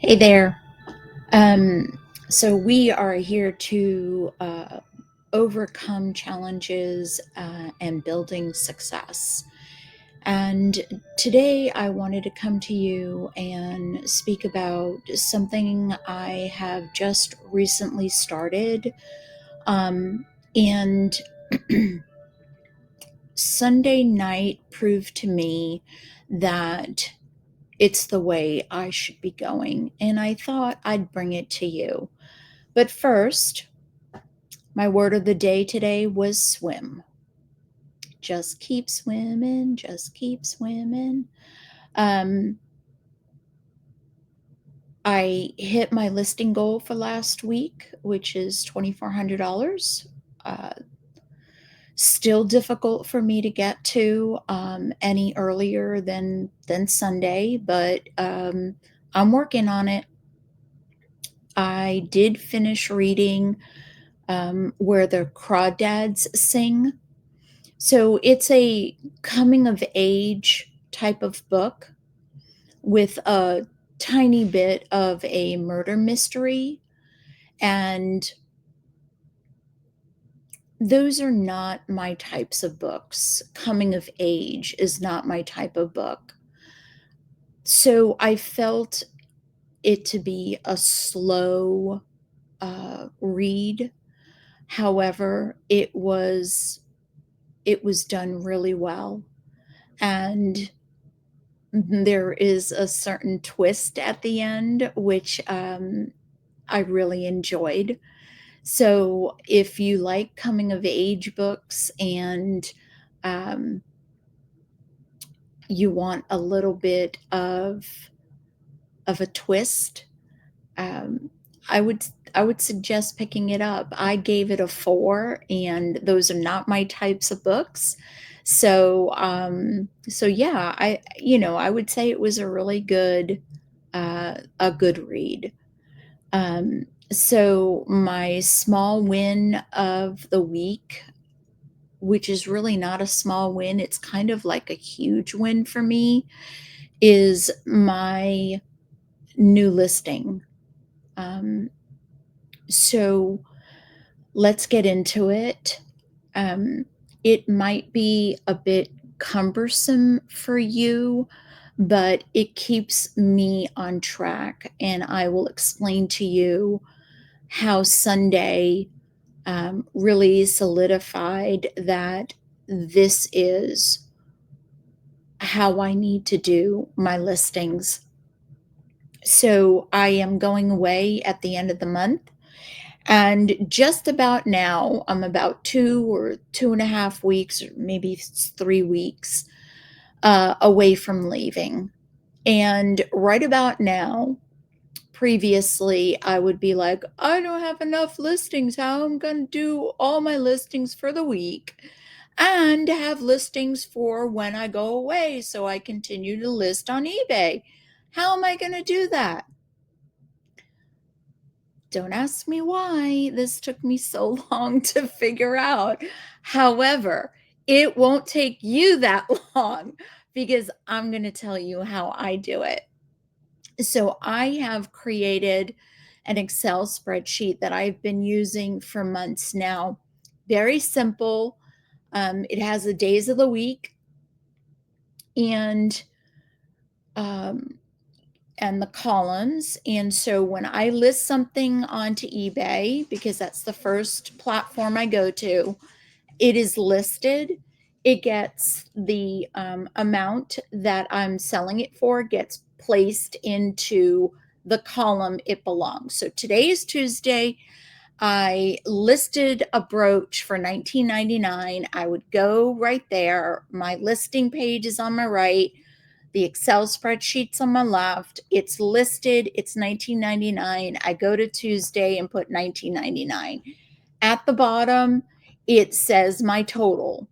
Hey there. So we are here to overcome challenges and building success. And today I wanted to come to you and speak about something I have just recently started. And Sunday night proved to me that it's the way I should be going. And I thought I'd bring it to you. But first, my word of the day today was swim. Just keep swimming, just keep swimming. Um, I hit my listing goal for last week, which is $2,400. Uh, Still difficult for me to get to any earlier than Sunday, but I'm working on it. I did finish reading Where the Crawdads Sing. So it's a coming of age type of book with a tiny bit of a murder mystery. And those are not my types of books. Coming of age is not my type of book. So I felt it to be a slow read. However, it was done really well. And there is a certain twist at the end, which I really enjoyed. So, if you like coming of age books and um, you want a little bit of a twist, um, I would I would suggest picking it up. I gave it a 4, and those are not my types of books. So yeah, I would say it was a really good a good read. So my small win of the week, which is really not a small win, it's kind of like a huge win for me, is my new listing. Um, so let's get into it. Um, it might be a bit cumbersome for you, but it keeps me on track, and I will explain to you how Sunday really solidified that this is how I need to do my listings. So I am going away at the end of the month. And just about now, I'm about 2 or 2.5 weeks, or maybe 3 weeks away from leaving. And right about now, previously, I would be like, I don't have enough listings. How am I going to do all my listings for the week and have listings for when I go away so I continue to list on eBay? How am I going to do that? Don't ask me why this took me so long to figure out. However, it won't take you that long because I'm going to tell you how I do it. So I have created an Excel spreadsheet that I've been using for months now. Very simple. It has the days of the week and um, and the columns. And so when I list something onto eBay, because that's the first platform I go to, it is listed. It gets the amount that I'm selling it for, gets placed into the column it belongs. So today is Tuesday. I listed a brooch for $19.99. I would go right there. My listing page is on my right. The Excel spreadsheet's on my left. It's listed. It's $19.99. I go to Tuesday and put $19.99. At the bottom, it says my total.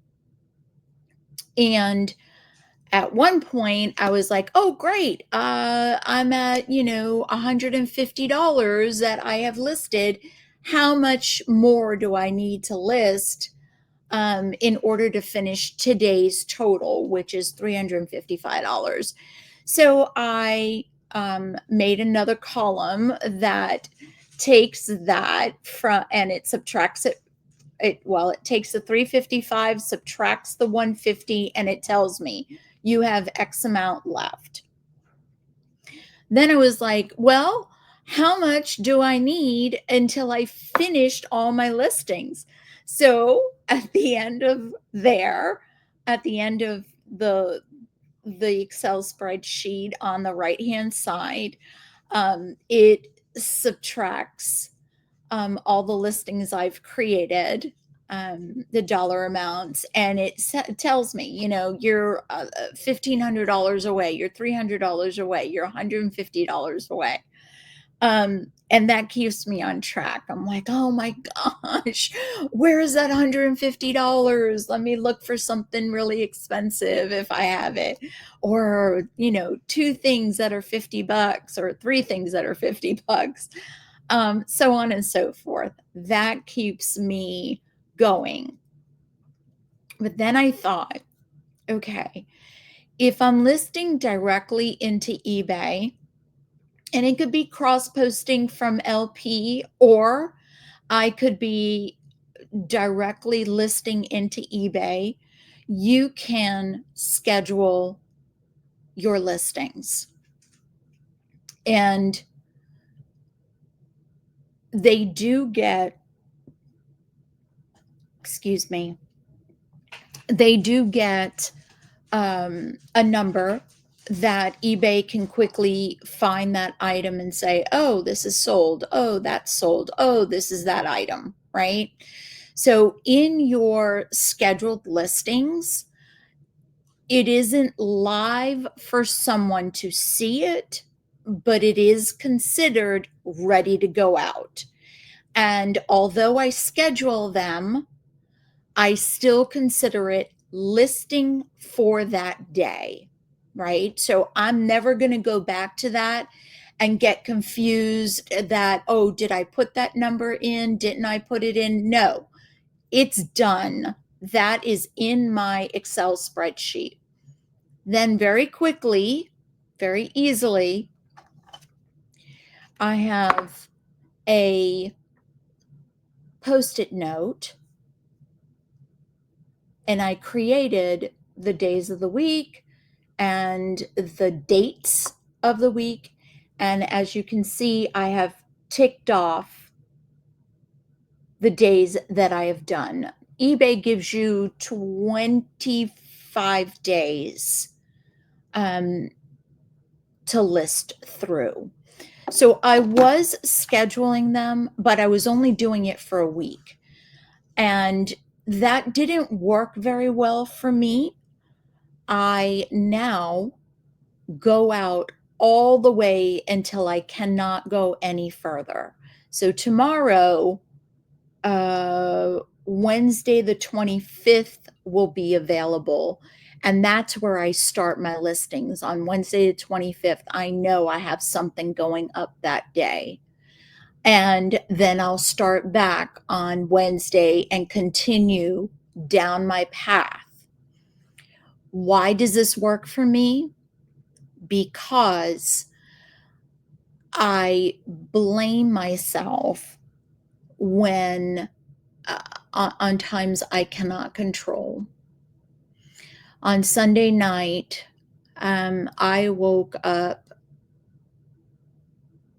And at one point, I was like, oh, great. I'm at, $150 that I have listed. How much more do I need to list in order to finish today's total, which is $355? So I made another column that takes that from, and it subtracts it. It takes the 355, subtracts the 150, and it tells me you have X amount left. Then I was like, well, how much do I need until I finished all my listings? So at the end of the Excel spreadsheet on the right hand side, it subtracts all the listings I've created, the dollar amounts, and it tells me, you're $1,500 away, you're $300 away, you're $150 away. And that keeps me on track. I'm like, oh my gosh, where is that $150? Let me look for something really expensive if I have it. Or, two things that are $50 or three things that are $50. So on and so forth. That keeps me going. But then I thought, okay, if I'm listing directly into eBay, and it could be cross posting from LP, or I could be directly listing into eBay, you can schedule your listings. And they do get, they do get a number that eBay can quickly find that item and say, oh, this is sold. Oh, that's sold. Oh, this is that item, right? So in your scheduled listings, it isn't live for someone to see it, but it is considered ready to go out. And although I schedule them, I still consider it listing for that day, right? So I'm never going to go back to that and get confused that, oh, did I put that number in? Didn't I put it in? No, it's done. That is in my Excel spreadsheet. Then very quickly, very easily, I have a Post-it note, and I created the days of the week and the dates of the week. And as you can see, I have ticked off the days that I have done. eBay gives you 25 days to list through. So I was scheduling them, but I was only doing it for a week. And that didn't work very well for me. I now go out all the way until I cannot go any further. So tomorrow, Wednesday the 25th will be available. And that's where I start my listings. On Wednesday the 25th, I know I have something going up that day. And then I'll start back on Wednesday and continue down my path. Why does this work for me? Because I blame myself when on times I cannot control. On Sunday night, I woke up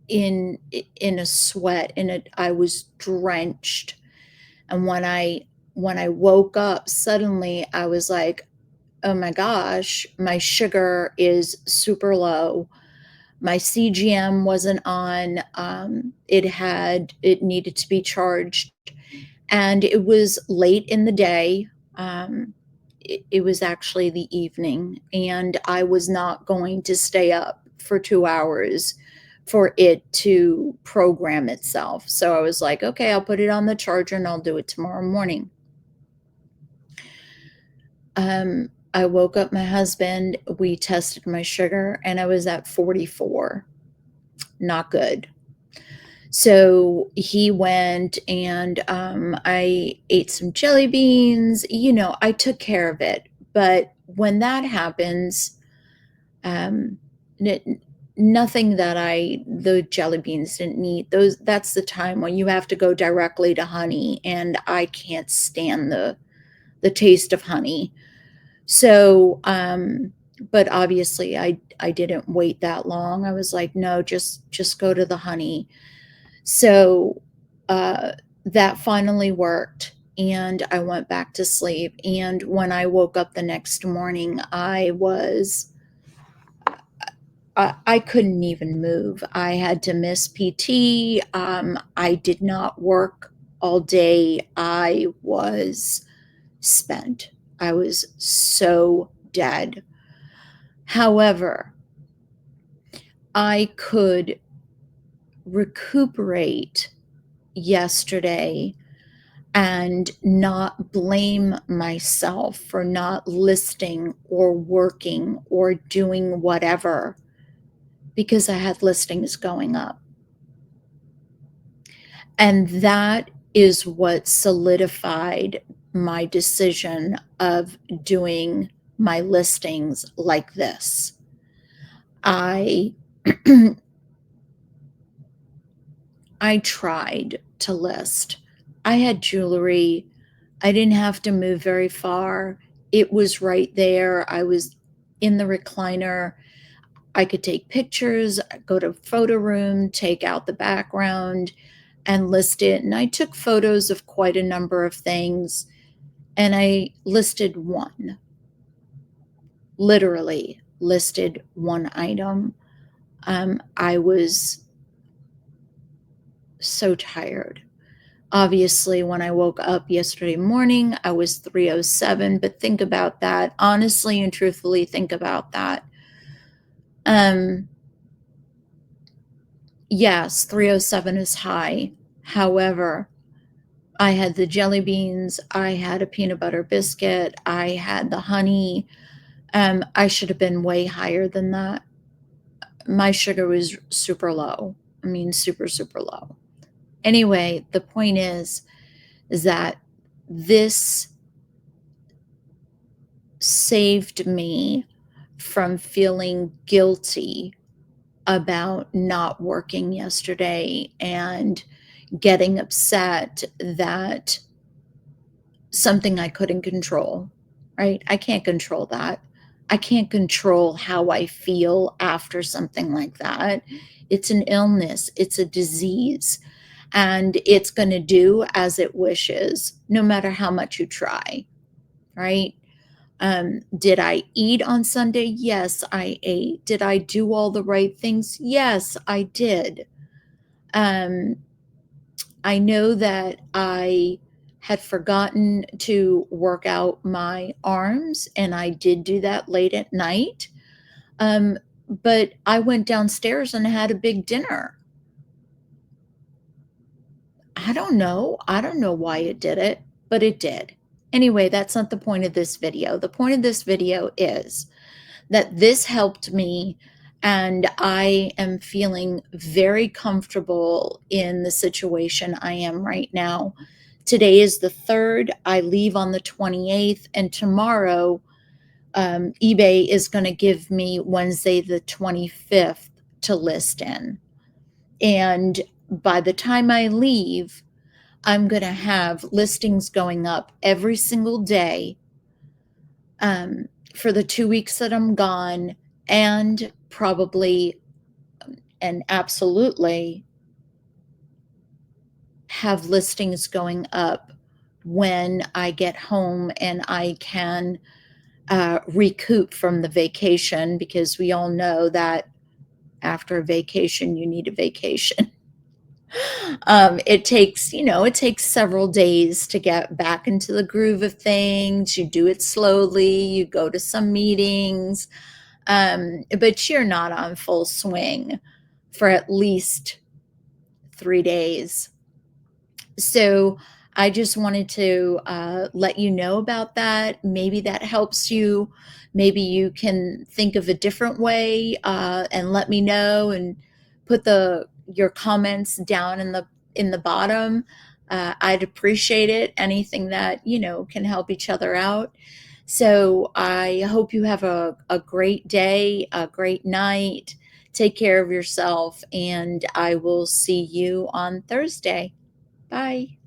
in a sweat, and I was drenched. And when I woke up, suddenly I was like, oh my gosh, my sugar is super low. My CGM wasn't on. It needed to be charged, and it was late in the day. It was actually the evening, and I was not going to stay up for 2 hours for it to program itself. So I was like, okay, I'll put it on the charger and I'll do it tomorrow morning. I woke up my husband, we tested my sugar, and I was at 44. Not good. So he went, and I ate some jelly beans. I took care of it. But when that happens, nothing that the jelly beans didn't need. That's the time when you have to go directly to honey, and I can't stand the taste of honey. So, but obviously I didn't wait that long. I was like, "No, just go to the honey." So, uh, that finally worked, and I went back to sleep, and when I woke up the next morning, I couldn't even move. I had to miss PT. I did not work all day. I was spent. I was so dead. However, I could recuperate yesterday and not blame myself for not listing or working or doing whatever because I had listings going up. And that is what solidified my decision of doing my listings like this. I I tried to list. I had jewelry. I didn't have to move very far. It was right there. I was in the recliner. I could take pictures, go to photo room, take out the background and list it. And I took photos of quite a number of things and I listed one, literally listed one item. I was so tired. Obviously, when I woke up yesterday morning, I was 307, but think about that. Honestly and truthfully, think about that. Um, yes, 307 is high. However, I had the jelly beans, I had a peanut butter biscuit, I had the honey. I should have been way higher than that. My sugar was super low. I mean, super, super low. Anyway, the point is that this saved me from feeling guilty about not working yesterday and getting upset that something I couldn't control, right? I can't control that. I can't control how I feel after something like that. It's an illness, it's a disease, and it's going to do as it wishes, no matter how much you try, right? Did I eat on Sunday? Yes, I ate. Did I do all the right things? Yes, I did. Um, I know that I had forgotten to work out my arms, and I did do that late at night. Um, but I went downstairs and had a big dinner. I don't know. I don't know why it did it, but it did. Anyway, that's not the point of this video. The point of this video is that this helped me, and I am feeling very comfortable in the situation I am right now. Today is the 3rd. I leave on the 28th, and tomorrow eBay is going to give me Wednesday the 25th to list in. And by the time I leave, I'm going to have listings going up every single day for the 2 weeks that I'm gone, and probably and absolutely have listings going up when I get home and I can recoup from the vacation, because we all know that after a vacation, you need a vacation. It takes, it takes several days to get back into the groove of things. You do it slowly, you go to some meetings, but you're not on full swing for at least 3 days. So I just wanted to let you know about that. Maybe that helps you. Maybe you can think of a different way and let me know, and put your comments down in the bottom. I'd appreciate it. Anything that can help each other out. So I hope you have a great day, a great night. Take care of yourself, and I will see you on Thursday. Bye.